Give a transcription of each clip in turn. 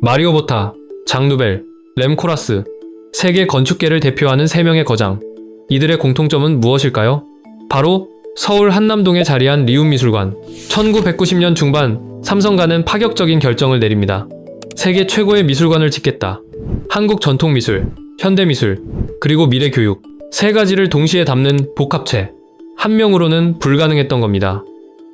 마리오 보타, 장 누벨, 렘 코라스, 세계 건축계를 대표하는 3명의 거장. 이들의 공통점은 무엇일까요? 바로 서울 한남동에 자리한 리움미술관. 1990년 중반 삼성가는 파격적인 결정을 내립니다. 세계 최고의 미술관을 짓겠다. 한국 전통미술, 현대미술, 그리고 미래교육, 3가지를 동시에 담는 복합체. 한 명으로는 불가능했던 겁니다.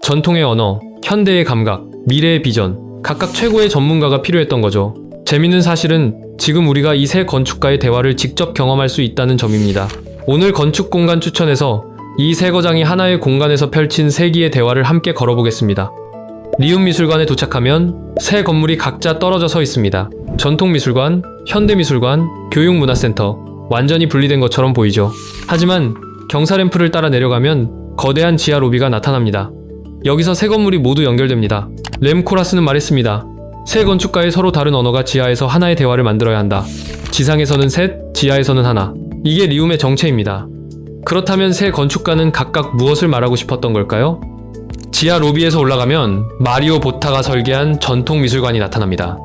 전통의 언어, 현대의 감각, 미래의 비전, 각각 최고의 전문가가 필요했던 거죠. 재밌는 사실은 지금 우리가 이 세 건축가의 대화를 직접 경험할 수 있다는 점입니다. 오늘 건축 공간 추천에서 이 세 거장이 하나의 공간에서 펼친 세기의 대화를 함께 걸어보겠습니다. 리움미술관에 도착하면 세 건물이 각자 떨어져 서 있습니다. 전통미술관, 현대미술관, 교육문화센터, 완전히 분리된 것처럼 보이죠. 하지만 경사램프를 따라 내려가면 거대한 지하 로비가 나타납니다. 여기서 세 건물이 모두 연결됩니다. 렘 코라스는 말했습니다. 세 건축가의 서로 다른 언어가 지하에서 하나의 대화를 만들어야 한다. 지상에서는 셋, 지하에서는 하나. 이게 리움의 정체입니다. 그렇다면 세 건축가는 각각 무엇을 말하고 싶었던 걸까요? 지하 로비에서 올라가면 마리오 보타가 설계한 전통미술관이 나타납니다.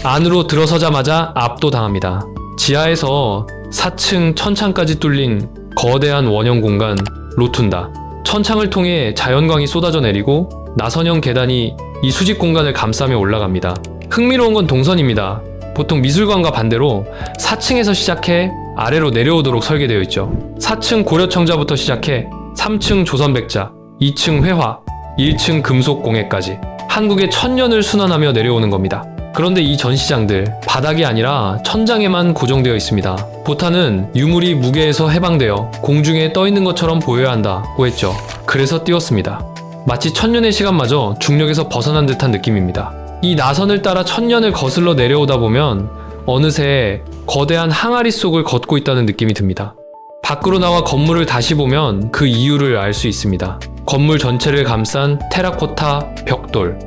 안으로 들어서자마자 압도당합니다. 지하에서 4층 천창까지 뚫린 거대한 원형 공간, 로툰다. 천창을 통해 자연광이 쏟아져 내리고 나선형 계단이 이 수직 공간을 감싸며 올라갑니다. 흥미로운 건 동선입니다. 보통 미술관과 반대로 4층에서 시작해 아래로 내려오도록 설계되어 있죠. 4층 고려청자부터 시작해 3층 조선백자, 2층 회화, 1층 금속공예까지 한국의 천년을 순환하며 내려오는 겁니다. 그런데 이 전시장들 바닥이 아니라 천장에만 고정되어 있습니다. 보타는 유물이 무게에서 해방되어 공중에 떠 있는 것처럼 보여야 한다고 했죠. 그래서 띄웠습니다. 마치 천년의 시간마저 중력에서 벗어난 듯한 느낌입니다. 이 나선을 따라 천년을 거슬러 내려오다 보면 어느새 거대한 항아리 속을 걷고 있다는 느낌이 듭니다. 밖으로 나와 건물을 다시 보면 그 이유를 알 수 있습니다. 건물 전체를 감싼 테라코타 벽돌.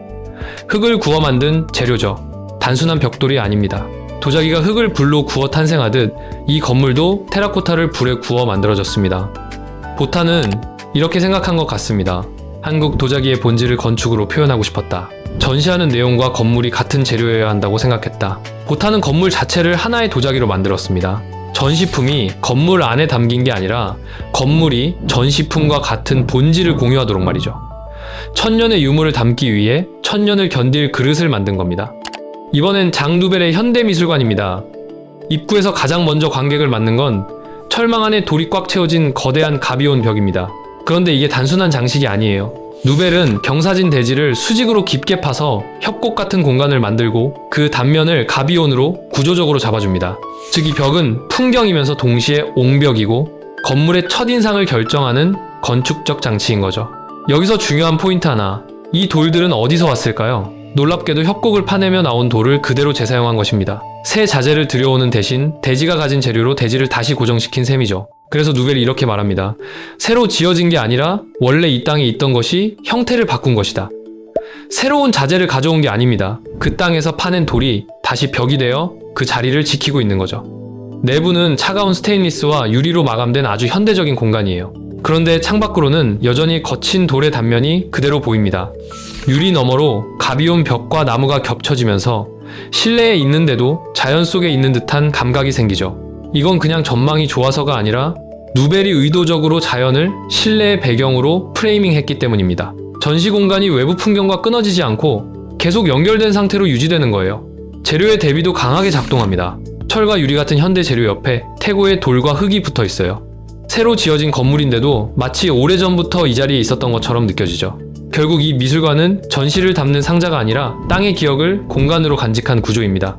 흙을 구워 만든 재료죠. 단순한 벽돌이 아닙니다. 도자기가 흙을 불로 구워 탄생하듯 이 건물도 테라코타를 불에 구워 만들어졌습니다. 보타는 이렇게 생각한 것 같습니다. 한국 도자기의 본질을 건축으로 표현하고 싶었다. 전시하는 내용과 건물이 같은 재료여야 한다고 생각했다. 보타는 건물 자체를 하나의 도자기로 만들었습니다. 전시품이 건물 안에 담긴 게 아니라 건물이 전시품과 같은 본질을 공유하도록 말이죠. 천년의 유물을 담기 위해 천년을 견딜 그릇을 만든 겁니다. 이번엔 장 누벨의 현대미술관입니다. 입구에서 가장 먼저 관객을 맞는 건 철망 안에 돌이 꽉 채워진 거대한 가비온 벽입니다. 그런데 이게 단순한 장식이 아니에요. 누벨은 경사진 대지를 수직으로 깊게 파서 협곡 같은 공간을 만들고 그 단면을 가비온으로 구조적으로 잡아줍니다. 즉 이 벽은 풍경이면서 동시에 옹벽이고 건물의 첫인상을 결정하는 건축적 장치인 거죠. 여기서 중요한 포인트 하나. 이 돌들은 어디서 왔을까요? 놀랍게도 협곡을 파내며 나온 돌을 그대로 재사용한 것입니다. 새 자재를 들여오는 대신 대지가 가진 재료로 대지를 다시 고정시킨 셈이죠. 그래서 누벨이 이렇게 말합니다. 새로 지어진 게 아니라 원래 이 땅에 있던 것이 형태를 바꾼 것이다. 새로운 자재를 가져온 게 아닙니다. 그 땅에서 파낸 돌이 다시 벽이 되어 그 자리를 지키고 있는 거죠. 내부는 차가운 스테인리스와 유리로 마감된 아주 현대적인 공간이에요. 그런데 창밖으로는 여전히 거친 돌의 단면이 그대로 보입니다. 유리 너머로 가비온 벽과 나무가 겹쳐지면서 실내에 있는데도 자연 속에 있는 듯한 감각이 생기죠. 이건 그냥 전망이 좋아서가 아니라 누벨이 의도적으로 자연을 실내의 배경으로 프레이밍했기 때문입니다. 전시 공간이 외부 풍경과 끊어지지 않고 계속 연결된 상태로 유지되는 거예요. 재료의 대비도 강하게 작동합니다. 철과 유리 같은 현대 재료 옆에 태고의 돌과 흙이 붙어 있어요. 새로 지어진 건물인데도 마치 오래전부터 이 자리에 있었던 것처럼 느껴지죠. 결국 이 미술관은 전시를 담는 상자가 아니라 땅의 기억을 공간으로 간직한 구조입니다.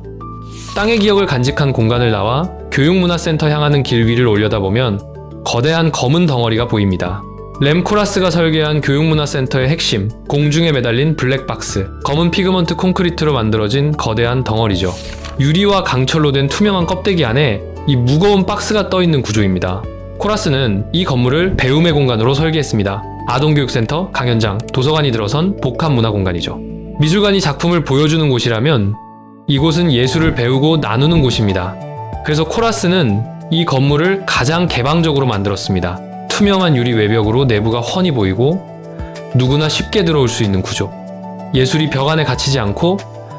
땅의 기억을 간직한 공간을 나와 교육문화센터 향하는 길 위를 올려다보면 거대한 검은 덩어리가 보입니다. 렘 코라스가 설계한 교육문화센터의 핵심, 공중에 매달린 블랙박스, 검은 피그먼트 콘크리트로 만들어진 거대한 덩어리죠. 유리와 강철로 된 투명한 껍데기 안에 이 무거운 박스가 떠있는 구조입니다. 코라스는 이 건물을 배움의 공간으로 설계했습니다. 아동교육센터, 강연장, 도서관이 들어선 복합문화공간이죠. 미술관이 작품을 보여주는 곳이라면 이곳은 예술을 배우고 나누는 곳입니다. 그래서 코라스는 이 건물을 가장 개방적으로 만들었습니다. 투명한 유리 외벽으로 내부가 훤히 보이고 누구나 쉽게 들어올 수 있는 구조. 예술이 벽 안에 갇히지 않고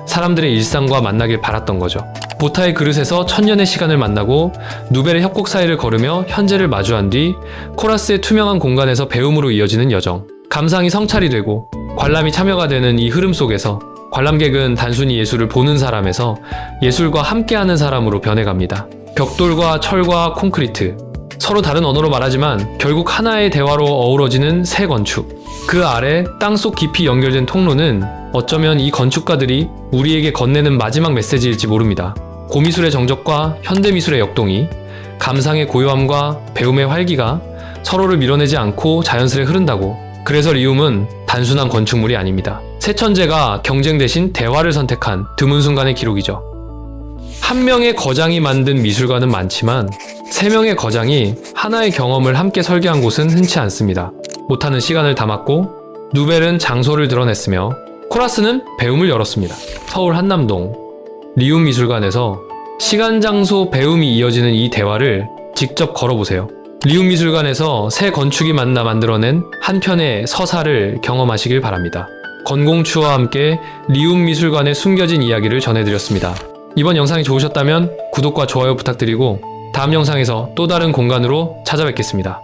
사람들의 일상과 만나길 바랐던 거죠. 보타의 그릇에서 천년의 시간을 만나고 누벨의 협곡 사이를 걸으며 현재를 마주한 뒤 코라스의 투명한 공간에서 배움으로 이어지는 여정. 감상이 성찰이 되고 관람이 참여가 되는 이 흐름 속에서 관람객은 단순히 예술을 보는 사람에서 예술과 함께하는 사람으로 변해갑니다. 벽돌과 철과 콘크리트, 서로 다른 언어로 말하지만 결국 하나의 대화로 어우러지는 새 건축. 그 아래 땅속 깊이 연결된 통로는 어쩌면 이 건축가들이 우리에게 건네는 마지막 메시지일지 모릅니다. 고미술의 정적과 현대미술의 역동이, 감상의 고요함과 배움의 활기가 서로를 밀어내지 않고 자연스레 흐른다고. 그래서 리움은 단순한 건축물이 아닙니다. 세 천재가 경쟁 대신 대화를 선택한 드문 순간의 기록이죠. 한 명의 거장이 만든 미술관은 많지만 세 명의 거장이 하나의 경험을 함께 설계한 곳은 흔치 않습니다. 못하는 시간을 담았고 누벨은 장소를 드러냈으며 코라스는 배움을 열었습니다. 서울 한남동 리움 미술관에서 시간, 장소, 배움이 이어지는 이 대화를 직접 걸어보세요. 리움 미술관에서 새 건축이 만나 만들어낸 한 편의 서사를 경험하시길 바랍니다. 건공추와 함께 리움 미술관의 숨겨진 이야기를 전해드렸습니다. 이번 영상이 좋으셨다면 구독과 좋아요 부탁드리고 다음 영상에서 또 다른 공간으로 찾아뵙겠습니다.